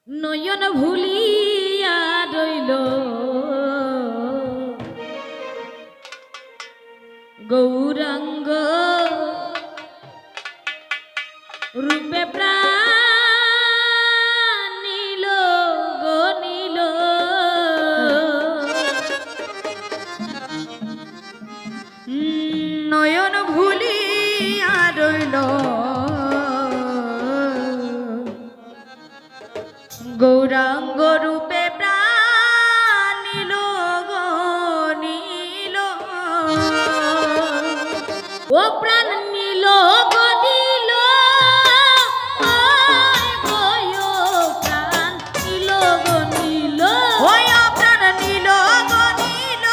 নয়ন ভুলিয়া রইল গৌরাঙ্গ রূপে প্রাণ নীল গো নীল নয়ন ভুলিয়া রইল গৌরাঙ্গ রূপে প্রাণ নীল গো নীল ও প্রাণ নীল গো নীল প্রাণ নীল গো নীল প্রাণ নীল গো নীল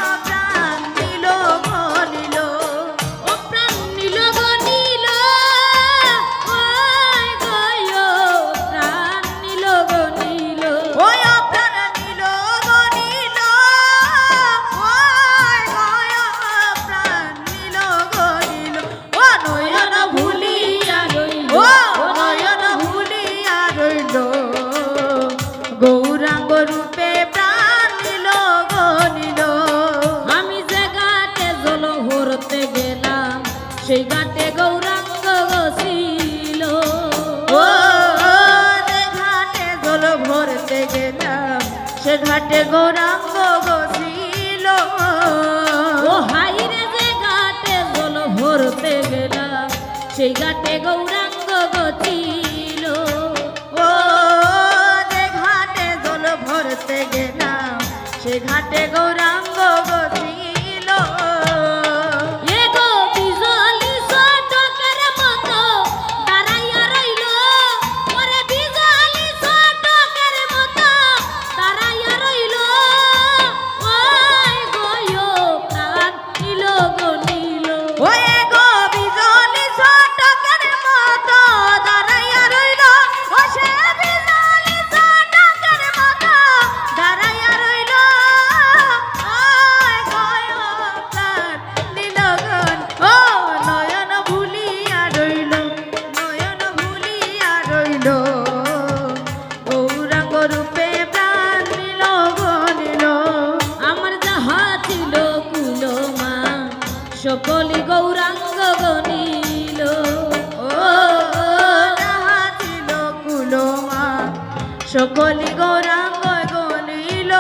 প্রাণ নীল গো নীল ও প্রাণ নীল গো নীল গৌরাঙ্গ রূপে প্রাণ নীল গো নীল আমি যে ঘাটে জল ভরতে গেলাম সেই ঘাটে গৌরাঙ্গ ছিল ও যে ঘাটে জল ভরতে গেলাম সে ঘাটে গৌরাঙ্গ ছিল ও হাইরে যে ঘাটে জল ভরতে গেলাম সেই ঘাটে গৌরাঙ্গ ছিল ও ভরতে গেলাম সে ঘাটে গৌরাঙ্গ ছিল এ গো বিজলি চটকের মতো দাঁড়াইয়া রইল ওরে বিজলি চটকের মতো দাঁড়াইয়া রইল ওই গো প্রাণ নীল গো নীল ওই গো বিজলি চটকের মতো দাঁড়াইয়া রইল ও সে বিজলি চটকের মতো দাঁড়াইয়া রইল প্রাণ নীল ও নয়ন ভুলিয়া রইল গৌরাঙ্গ রূপে প্রাণ নীল গো নীল আমার যাহা ছিল কুলমা সকলি গৌরাঙ্গ গো নীল ও যাহা ছিল কুলমা সকলি গৌরাঙ্গ গো নীল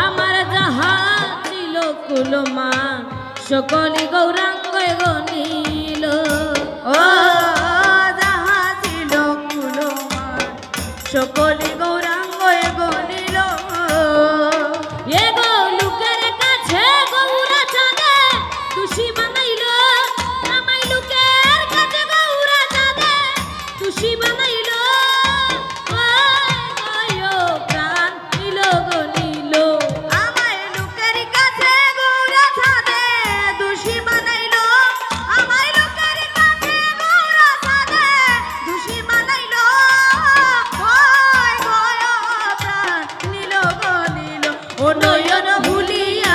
আমার যাহা ছিল কুলমা সকলি গৌরাঙ্গ গো নীল ও যাহা ছিল কুলমা সকলি গৌরাঙ্গ গো নীল এ গো লোকের কাছে গৌরা চাঁদে তুষি বানাইল আমায় লোকের কাছে গৌরা চাঁদে তুষি বানাইল প্রাণ নীল গো নীল আমায় লোকের কাছে গৌরা চাঁদে তুষি বানাইল আমায় লোকের কাছে গৌরা চাঁদে তুষি বানাইল প্রাণ নীল গো নীল ও নয়ন ভুলিয়া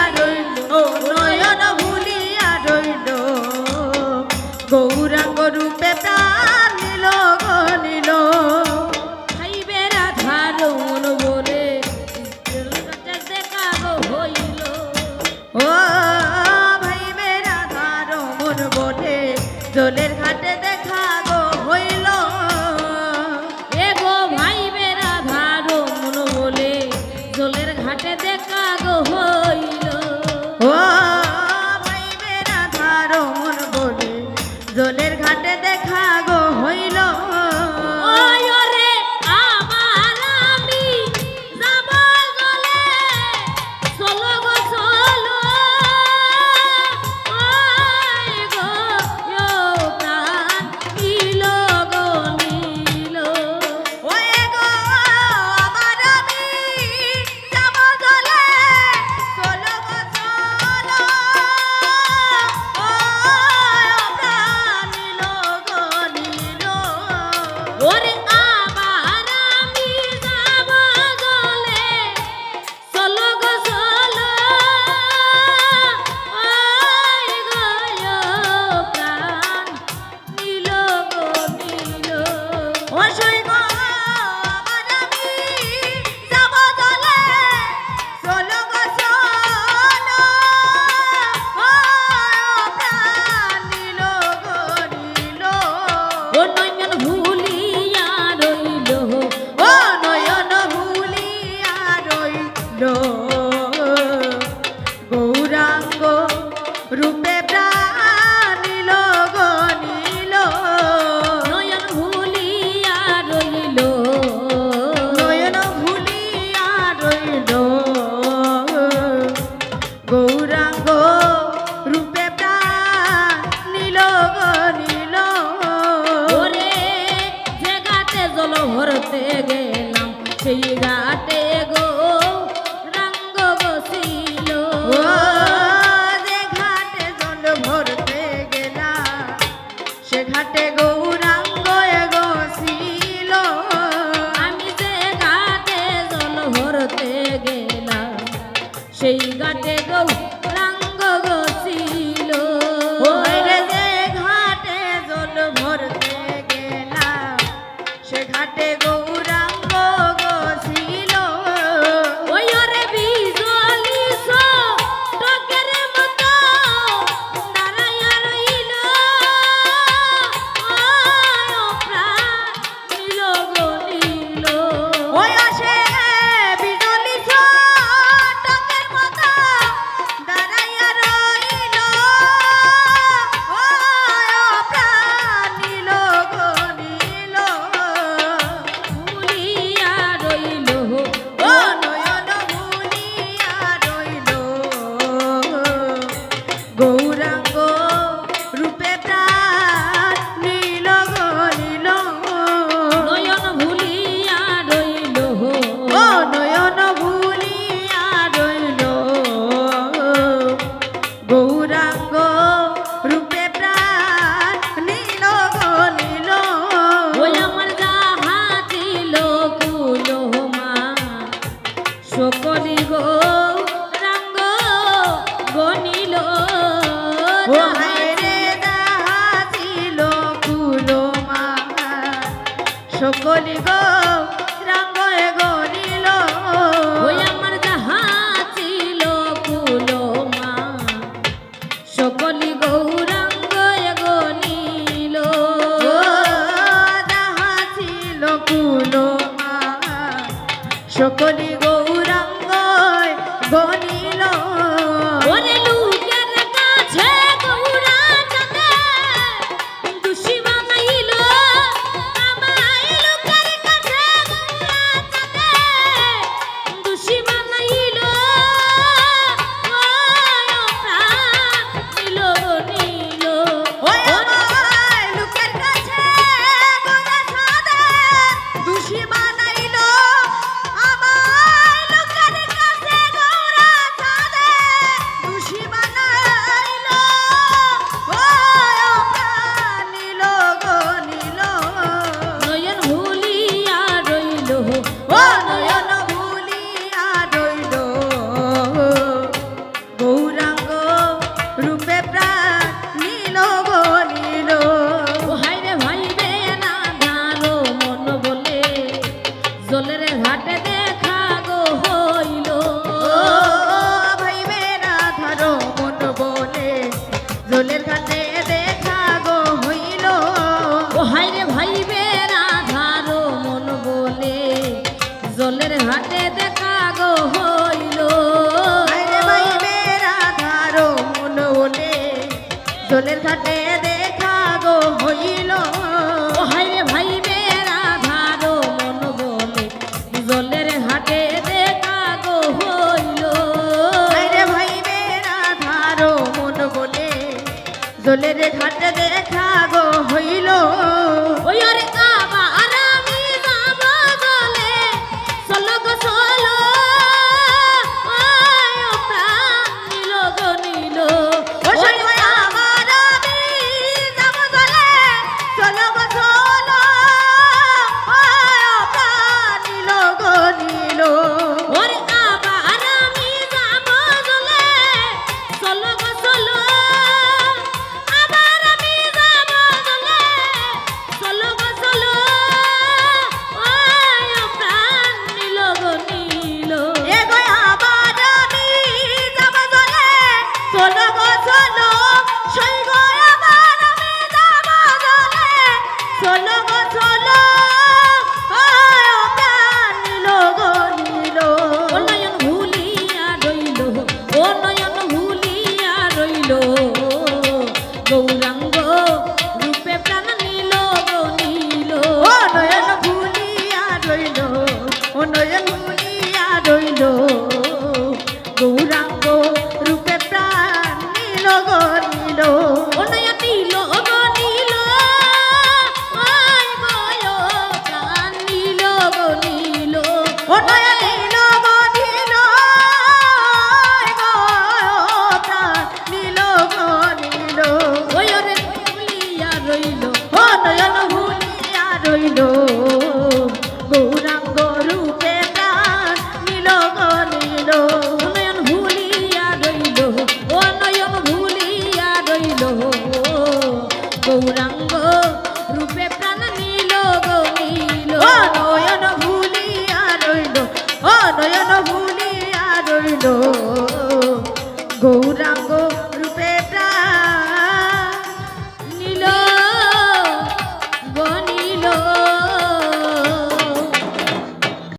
রইল গৌরাঙ্গ রূপে প্রাণ নীল গো নীল খাইবে রাধার মন বলে দেখা গো হইল ও ভাইবে রাধার মন বলে জলের ঘাটে দেখা গো হইল এ গো ভাইবে রাধার মন বলে জলের ঘাটে দেখা গো হইল ও ভাইবে রাধার মন বলে জলের ঘাটে দেখা গো হইল ঘাটে গৌরাঙ্গ গছিল ওই ওরে বিজলি টকের মতো দাঁড়াইয়া রইল প্রাণ নীল গো নীল ওই আসে বিজলি টকের মতো দাঁড়াইয়া রইল ও প্রাণ নীল গো নীল ভুলিয়া রইল ও নয়ন ভুলিয়া রইল গৌরাঙ্গ রূপে প্রাণ নীল গো নীল নয়ন ভুলিয়া রইল ও নয়ন ভুলিয়া রইল গৌরাঙ্গ রূপে প্রাণ নীল গো নীল ওই আমার যাহা ছিল কুলমা সকলি গো রাঙ্গ গনিল ও হায় রে যাহা ছিল কুলমা সকলি গো রাঙ্গ গনিল ওই আমার যাহা ছিল কুলমা সকলি গৌরাঙ্গ গনিল ও যাহা ছিল কুলমা সকলি